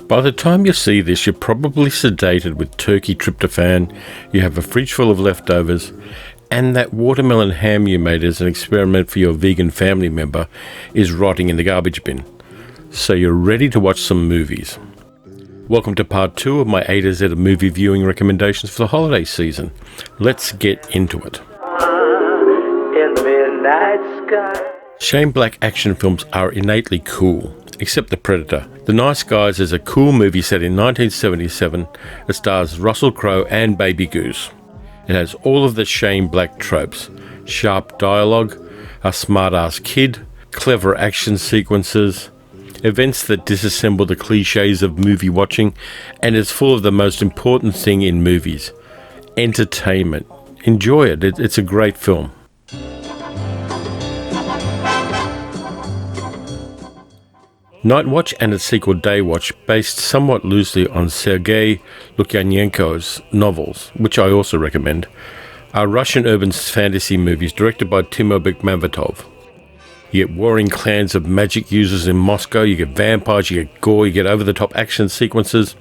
By the time you see this, you're probably sedated with turkey tryptophan, you have a fridge full of leftovers, and that watermelon ham you made as an experiment for your vegan family member is rotting in the garbage bin. So you're ready to watch some movies. Welcome to part 2 of my A to Z of movie viewing recommendations for the holiday season. Let's get into it. In the midnight sky. Shane Black action films are innately cool, except The Predator. The Nice Guys is a cool movie set in 1977 that stars Russell Crowe and Baby Goose. It has all of the Shane Black tropes: sharp dialogue, a smart-ass kid, clever action sequences, events that disassemble the cliches of movie watching, and it's full of the most important thing in movies: entertainment. Enjoy it. It's a great film. Night Watch and its sequel Day Watch, based somewhat loosely on Sergei Lukyanenko's novels, which I also recommend, are Russian urban fantasy movies directed by Timur Bekmambetov. You get warring clans of magic users in Moscow, you get vampires, you get gore, you get over-the-top action sequences,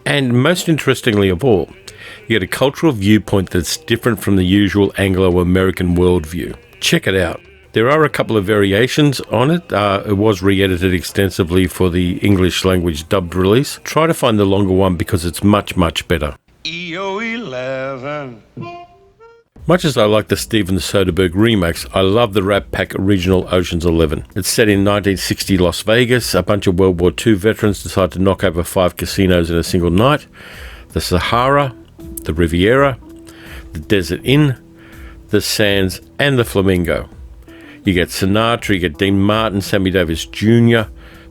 and most interestingly of all, you get a cultural viewpoint that's different from the usual Anglo-American worldview. Check it out. There are a couple of variations on it. It was re-edited extensively for the English language dubbed release. Try to find the longer one because it's much, much better. EO11. Much as I like the Steven Soderbergh remakes, I love the Rat Pack original Ocean's 11. It's set in 1960 Las Vegas. A bunch of World War II veterans decide to knock over 5 casinos in a single night. The Sahara, the Riviera, the Desert Inn, the Sands, and the Flamingo. You get Sinatra, you get Dean Martin, Sammy Davis Jr.,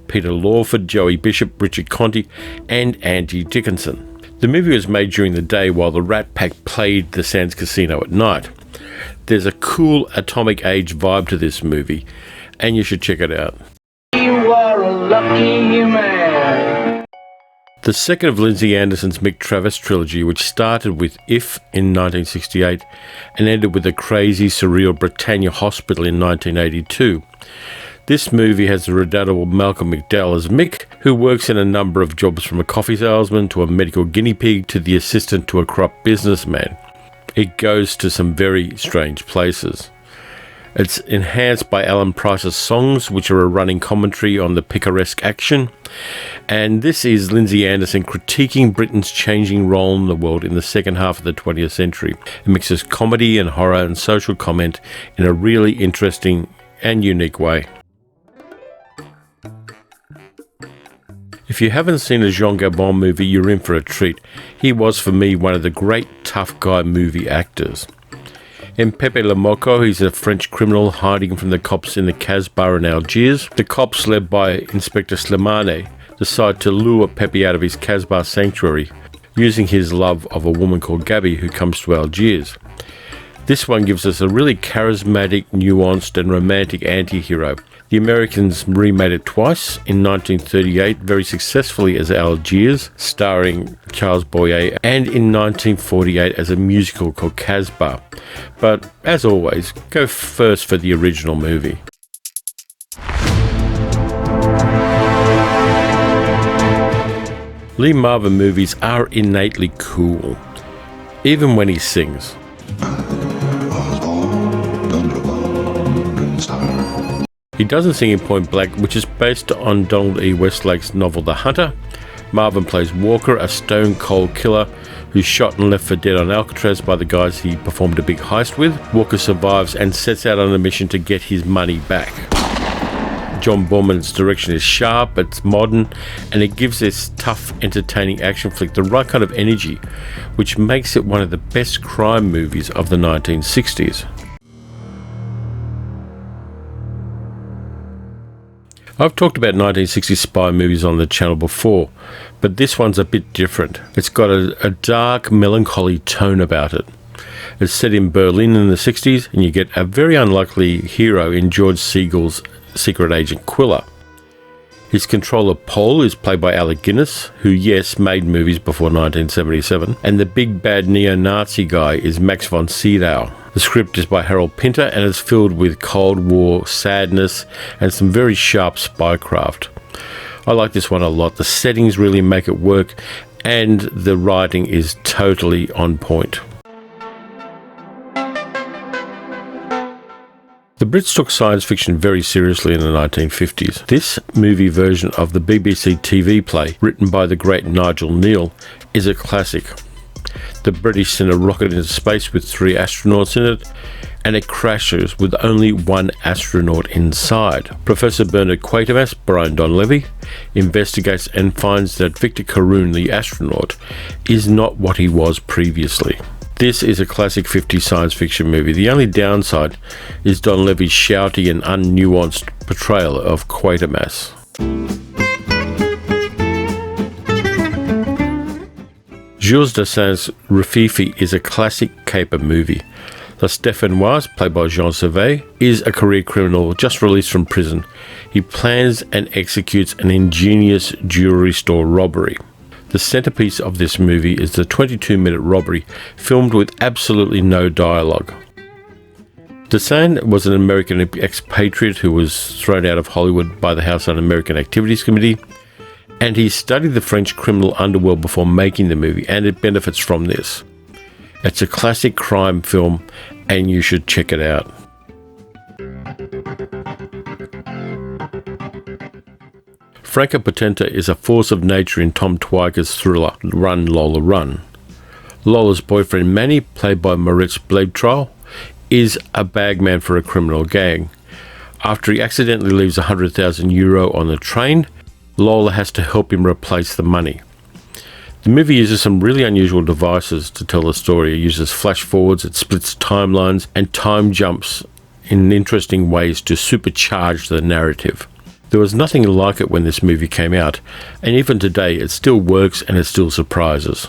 Peter Lawford, Joey Bishop, Richard Conte, and Angie Dickinson. The movie was made during the day while the Rat Pack played the Sands Casino at night. There's a cool Atomic Age vibe to this movie, and you should check it out. You are a lucky man. The second of Lindsay Anderson's Mick Travis trilogy, which started with If in 1968 and ended with the crazy, surreal Britannia Hospital in 1982. This movie has the redoubtable Malcolm McDowell as Mick, who works in a number of jobs from a coffee salesman to a medical guinea pig to the assistant to a corrupt businessman. It goes to some very strange places. It's enhanced by Alan Price's songs, which are a running commentary on the picaresque action. And this is Lindsay Anderson critiquing Britain's changing role in the world in the second half of the 20th century. It mixes comedy and horror and social comment in a really interesting and unique way. If you haven't seen a Jean Gabon movie, you're in for a treat. He was, for me, one of the great tough guy movie actors. In Pepe Le Moko, he's a French criminal hiding from the cops in the Casbah in Algiers. The cops, led by Inspector Slimane, decide to lure Pepe out of his Casbah sanctuary, using his love of a woman called Gabby who comes to Algiers. This one gives us a really charismatic, nuanced and romantic anti-hero. The Americans remade it twice, in 1938 very successfully as Algiers, starring Charles Boyer, and in 1948 as a musical called Casbah. But, as always, go first for the original movie. Lee Marvin movies are innately cool, even when he sings. He doesn't sing in Point Blank, which is based on Donald E. Westlake's novel The Hunter. Marvin plays Walker, a stone-cold killer who's shot and left for dead on Alcatraz by the guys he performed a big heist with. Walker survives and sets out on a mission to get his money back. John Boorman's direction is sharp, it's modern, and it gives this tough, entertaining action flick the right kind of energy, which makes it one of the best crime movies of the 1960s. I've talked about 1960s spy movies on the channel before, but this one's a bit different. It's got a dark, melancholy tone about it. It's set in Berlin in the 60s, and you get a very unlikely hero in George Segal's secret agent Quiller. His controller Pole is played by Alec Guinness, who, yes, made movies before 1977, and the big bad neo-Nazi guy is Max von Sydow. The script is by Harold Pinter and is filled with Cold War sadness and some very sharp spycraft. I like this one a lot. The settings really make it work and the writing is totally on point. The Brits took science fiction very seriously in the 1950s. This movie version of the BBC TV play, written by the great Nigel Kneale, is a classic. The British send a rocket into space with 3 astronauts in it, and it crashes with only 1 astronaut inside. Professor Bernard Quatermass, Brian Donlevy, investigates and finds that Victor Carroon, the astronaut, is not what he was previously. This is a classic 50s science fiction movie. The only downside is Donlevy's shouty and unnuanced portrayal of Quatermass. Jules Dassin's Rififi is a classic caper movie. The Stéphanois, played by Jean Sauvé, is a career criminal just released from prison. He plans and executes an ingenious jewelry store robbery. The centerpiece of this movie is the 22-minute robbery, filmed with absolutely no dialogue. Dassin was an American expatriate who was thrown out of Hollywood by the House Un-American Activities Committee, and he studied the French criminal underworld before making the movie, and it benefits from this. It's a classic crime film, and you should check it out. Franco Potente is a force of nature in Tom Twyker's thriller Run, Lola, Run. Lola's boyfriend Manny, played by Moritz Bleibtreu, is a bagman for a criminal gang. After he accidentally leaves €100,000 on the train, Lola has to help him replace the money. The movie uses some really unusual devices to tell the story. It uses flash forwards, it splits timelines, and time jumps in interesting ways to supercharge the narrative. There was nothing like it when this movie came out, and even today it still works and it still surprises.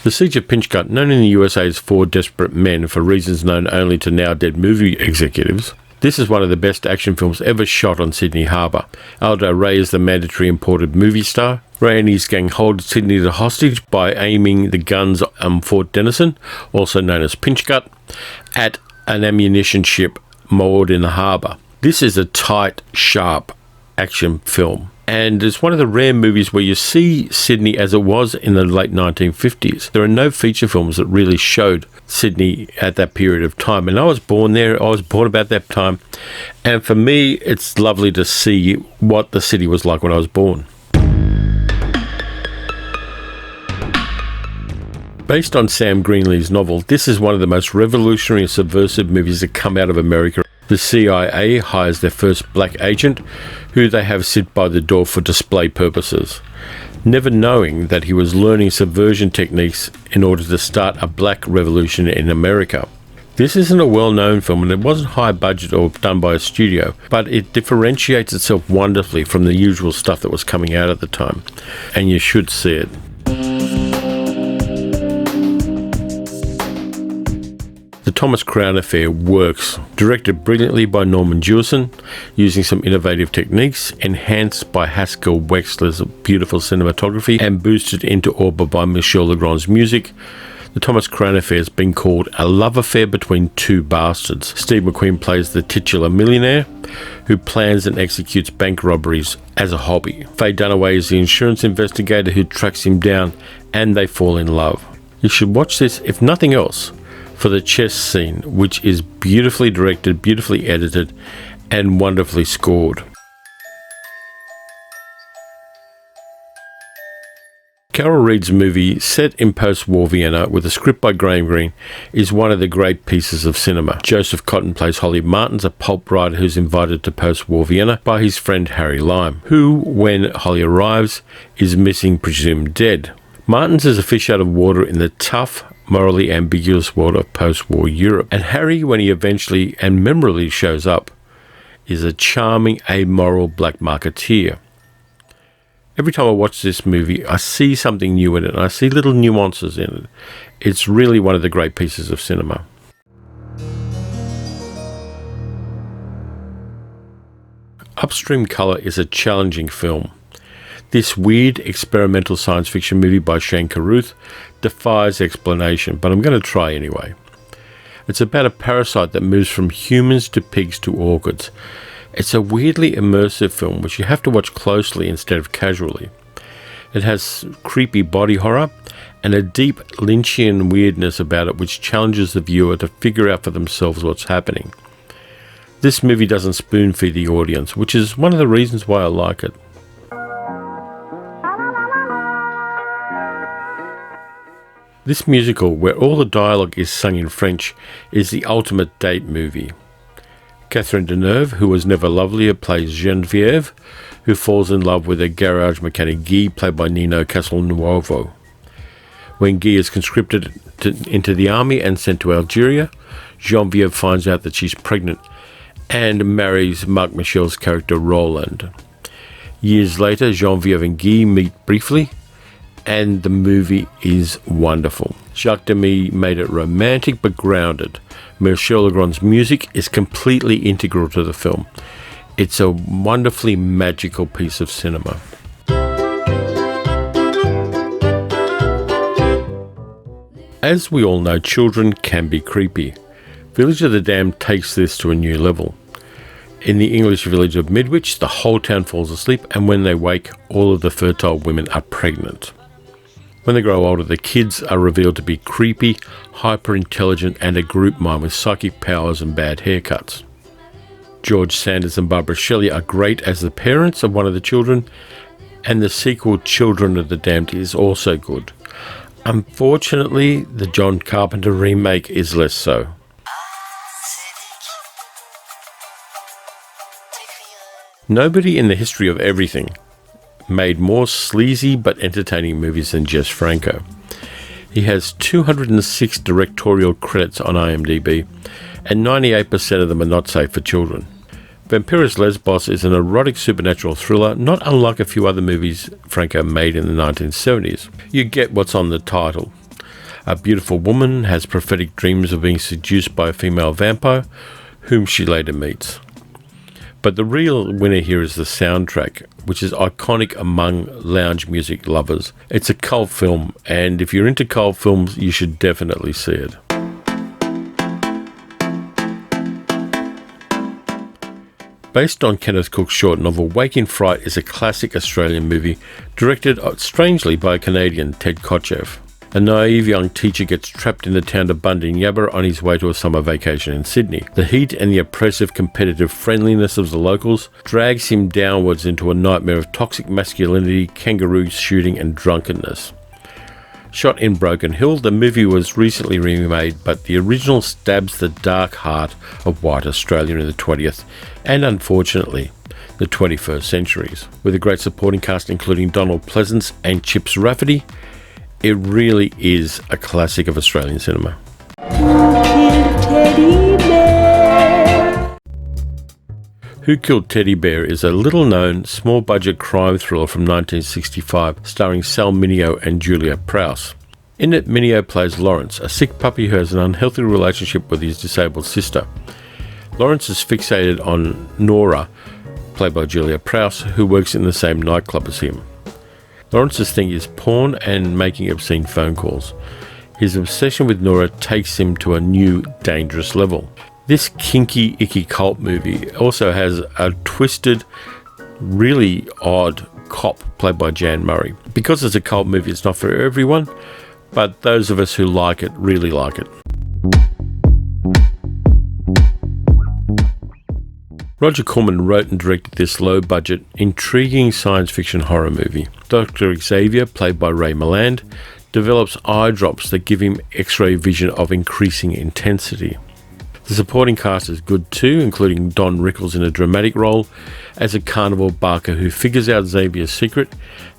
The Siege of Pinchgut, known in the USA as Four Desperate Men for reasons known only to now dead movie executives, this is one of the best action films ever shot on Sydney Harbour. Aldo Ray is the mandatory imported movie star. Ray and his gang hold Sydney to hostage by aiming the guns on Fort Denison, also known as Pinchgut, at an ammunition ship moored in the harbour. This is a tight, sharp action film, and it's one of the rare movies where you see Sydney as it was in the late 1950s. There are no feature films that really showed Sydney at that period of time, and I was born there. I was born about that time, and for me it's lovely to see what the city was like when I was born. Based on Sam Greenlee's novel, this is one of the most revolutionary and subversive movies that come out of America. The CIA hires their first black agent, who they have sit by the door for display purposes, never knowing that he was learning subversion techniques in order to start a black revolution in America. This isn't a well-known film, and it wasn't high budget or done by a studio, but it differentiates itself wonderfully from the usual stuff that was coming out at the time, and you should see it. The Thomas Crown Affair works, directed brilliantly by Norman Jewison, using some innovative techniques, enhanced by Haskell Wexler's beautiful cinematography, and boosted into orbit by Michel Legrand's music. The Thomas Crown Affair has been called a love affair between two bastards. Steve McQueen plays the titular millionaire who plans and executes bank robberies as a hobby. Faye Dunaway is the insurance investigator who tracks him down, and they fall in love. You should watch this, if nothing else, for the chess scene, which is beautifully directed, beautifully edited, and wonderfully scored. Carol Reed's movie, set in post-war Vienna with a script by Graham Greene, is one of the great pieces of cinema. Joseph Cotton plays Holly Martins, a pulp writer who's invited to post-war Vienna by his friend Harry Lime, who, when Holly arrives, is missing, presumed dead. Martins is a fish out of water in the tough, morally ambiguous world of post-war Europe, and Harry, when he eventually and memorably shows up, is a charming, amoral black marketeer. Every time I watch this movie, I see something new in it, and I see little nuances in it. It's really one of the great pieces of cinema. Upstream Colour is a challenging film. This weird experimental science fiction movie by Shane Carruth defies explanation, but I'm going to try anyway. It's about a parasite that moves from humans to pigs to orchids. It's a weirdly immersive film which you have to watch closely instead of casually. It has creepy body horror and a deep Lynchian weirdness about it which challenges the viewer to figure out for themselves what's happening. This movie doesn't spoon-feed the audience, which is one of the reasons why I like it. This musical, where all the dialogue is sung in French, is the ultimate date movie. Catherine Deneuve, who was never lovelier, plays Geneviève, who falls in love with a garage mechanic Guy, played by Nino Castelnuovo. When Guy is conscripted into the army and sent to Algeria, Geneviève finds out that she's pregnant and marries Marc Michel's character Roland. Years later, Geneviève and Guy meet briefly, and the movie is wonderful. Jacques Demy made it romantic but grounded. Michel Legrand's music is completely integral to the film. It's a wonderfully magical piece of cinema. As we all know, children can be creepy. Village of the Damned takes this to a new level. In the English village of Midwich, the whole town falls asleep, and when they wake, all of the fertile women are pregnant. When they grow older, the kids are revealed to be creepy, hyper-intelligent, and a group mind with psychic powers and bad haircuts. George Sanders and Barbara Shelley are great as the parents of one of the children, and the sequel Children of the Damned is also good. Unfortunately, the John Carpenter remake is less so. Nobody in the history of everything made more sleazy but entertaining movies than Jess Franco. He has 206 directorial credits on IMDb, and 98% of them are not safe for children. Vampiros Lesbos is an erotic supernatural thriller not unlike a few other movies Franco made in the 1970s. You get what's on the title. A beautiful woman has prophetic dreams of being seduced by a female vampire, whom she later meets. But the real winner here is the soundtrack, which is iconic among lounge music lovers. It's a cult film, and if you're into cult films, you should definitely see it. Based on Kenneth Cook's short novel, Waking Fright is a classic Australian movie directed strangely by Canadian Ted Kotcheff. A naive young teacher gets trapped in the town of Bundinyabba on his way to a summer vacation in Sydney. The heat and the oppressive competitive friendliness of the locals drags him downwards into a nightmare of toxic masculinity, kangaroo shooting and drunkenness. Shot in Broken Hill, the movie was recently remade, but the original stabs the dark heart of white Australia in the 20th and, unfortunately, the 21st centuries. With a great supporting cast including Donald Pleasance and Chips Rafferty, it really is a classic of Australian cinema. Who Killed Teddy Bear is a little-known, small-budget crime thriller from 1965 starring Sal Mineo and Julia Prowse. In it, Mineo plays Lawrence, a sick puppy who has an unhealthy relationship with his disabled sister. Lawrence is fixated on Nora, played by Julia Prowse, who works in the same nightclub as him. Lawrence's thing is porn and making obscene phone calls. His obsession with Nora takes him to a new, dangerous level. This kinky, icky cult movie also has a twisted, really odd cop played by Jan Murray. Because it's a cult movie, it's not for everyone, but those of us who like it really like it. Roger Corman wrote and directed this low-budget, intriguing science fiction horror movie. Dr. Xavier, played by Ray Milland, develops eye drops that give him X-ray vision of increasing intensity. The supporting cast is good too, including Don Rickles in a dramatic role as a carnival barker who figures out Xavier's secret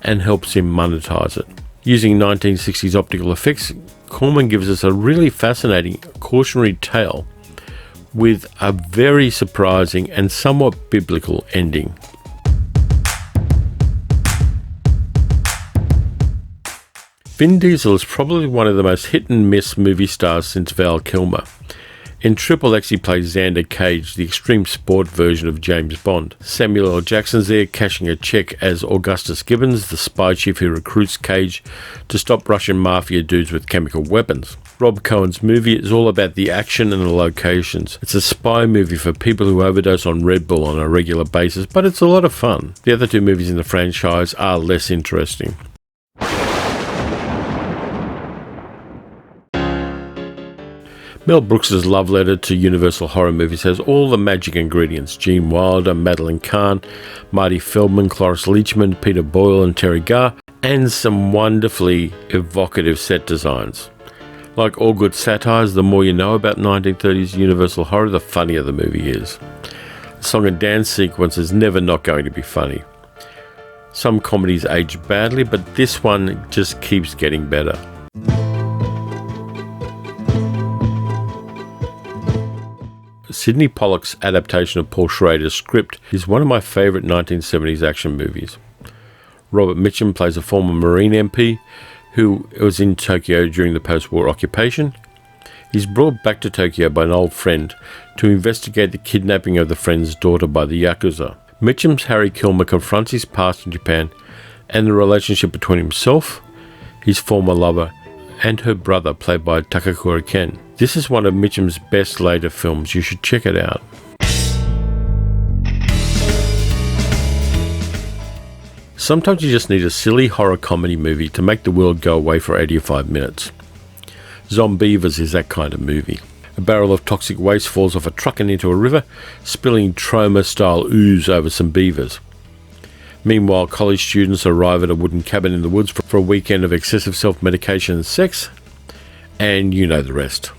and helps him monetize it. Using 1960s optical effects, Corman gives us a really fascinating cautionary tale with a very surprising and somewhat biblical ending. Vin Diesel is probably one of the most hit and miss movie stars since Val Kilmer. In Triple X, he plays Xander Cage, the extreme sport version of James Bond. Samuel L. Jackson's there cashing a check as Augustus Gibbons, the spy chief who recruits Cage to stop Russian mafia dudes with chemical weapons. Rob Cohen's movie is all about the action and the locations. It's a spy movie for people who overdose on Red Bull on a regular basis, but it's a lot of fun. The other two movies in the franchise are less interesting. Mel Brooks's love letter to Universal horror movies has all the magic ingredients: Gene Wilder, Madeline Kahn, Marty Feldman, Cloris Leachman, Peter Boyle and Terry Garr, and some wonderfully evocative set designs. Like all good satires, the more you know about 1930s Universal horror, the funnier the movie is. The song and dance sequence is never not going to be funny. Some comedies age badly, but this one just keeps getting better. Sidney Pollack's adaptation of Paul Schrader's script is one of my favourite 1970s action movies. Robert Mitchum plays a former Marine MP who was in Tokyo during the post-war occupation. He's brought back to Tokyo by an old friend to investigate the kidnapping of the friend's daughter by the Yakuza. Mitchum's Harry Kilmer confronts his past in Japan and the relationship between himself, his former lover, and her brother, played by Takakura Ken. This is one of Mitchum's best later films. You should check it out. Sometimes you just need a silly horror comedy movie to make the world go away for 85 minutes. Zombievers is that kind of movie. A barrel of toxic waste falls off a truck and into a river, spilling Troma-style ooze over some beavers. Meanwhile, college students arrive at a wooden cabin in the woods for a weekend of excessive self-medication and sex, and you know the rest.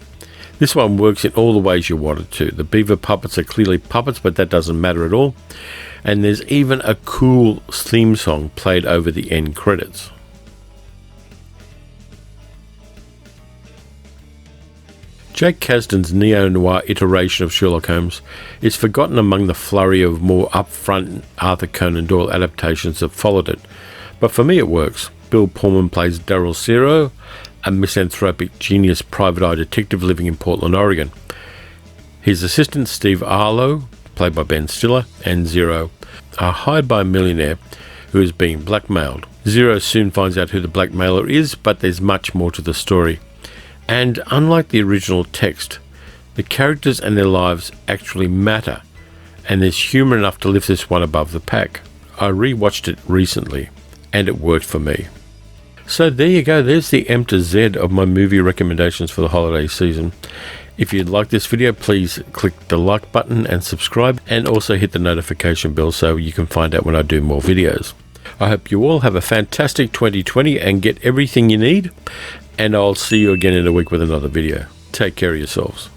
This one works in all the ways you want it to. The beaver puppets are clearly puppets, but that doesn't matter at all. And there's even a cool theme song played over the end credits. Jake Kasdan's neo-noir iteration of Sherlock Holmes is forgotten among the flurry of more upfront Arthur Conan Doyle adaptations that followed it. But for me it works. Bill Pullman plays Daryl Zero, a misanthropic genius private eye detective living in Portland, Oregon. His assistant Steve Arlo, played by Ben Stiller, and Zero are hired by a millionaire who is being blackmailed. Zero soon finds out who the blackmailer is, but there's much more to the story. And unlike the original text, the characters and their lives actually matter, and there's humour enough to lift this one above the pack. I rewatched it recently, and it worked for me. So there you go, there's the M to Z of my movie recommendations for the holiday season. If you'd like this video, please click the like button and subscribe, and also hit the notification bell so you can find out when I do more videos. I hope you all have a fantastic 2020 and get everything you need, and I'll see you again in a week with another video. Take care of yourselves.